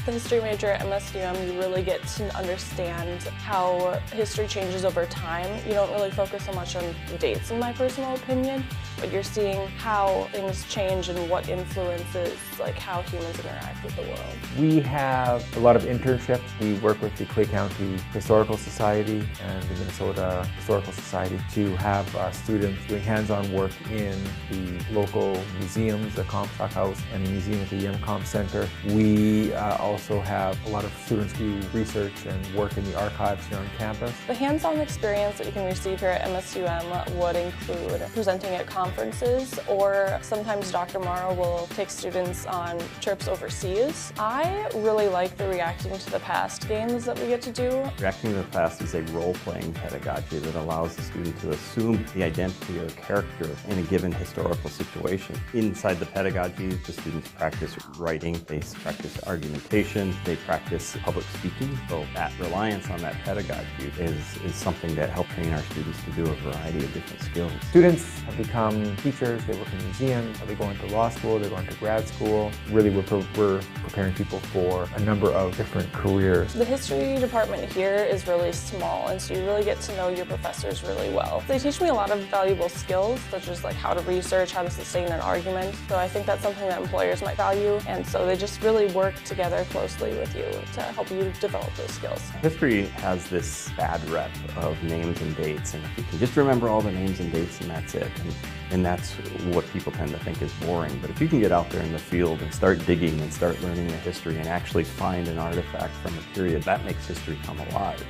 The history major at MSUM, you really get to understand how history changes over time. You don't really focus so much on dates, in my personal opinion, but you're seeing how things change and what influences like how humans interact with the world. We have a lot of internships. We work with the Clay County Historical Society and the Minnesota Historical Society to have students doing hands-on work in the local museums, the Comstock House and the museum at the Yemcom Center. We also have a lot of students do research and work in the archives here on campus. The hands-on experience that you can receive here at MSUM would include presenting at conferences, or sometimes Dr. Morrow will take students on trips overseas. I really like the Reacting to the Past games that we get to do. Reacting to the Past is a role-playing pedagogy that allows the student to assume the identity or character in a given historical situation. Inside the pedagogy, the students practice writing, they practice argumentation, they practice public speaking. So that reliance on that pedagogy is something that helps train our students to do a variety of different skills. Students have become teachers, they work in museums, they go into law school, they go into grad school. Really, we're preparing people for a number of different careers. The history department here is really small, and so you really get to know your professors really well. They teach me a lot of valuable skills, such as like how to research, how to sustain an argument. So I think that's something that employers might value, and so they just really work together closely with you to help you develop those skills. History has this bad rep of names and dates, and if you can just remember all the names and dates and that's it, and that's what people tend to think is boring. But if you can get out there in the field and start digging and start learning the history and actually find an artifact from a period, that makes history come alive.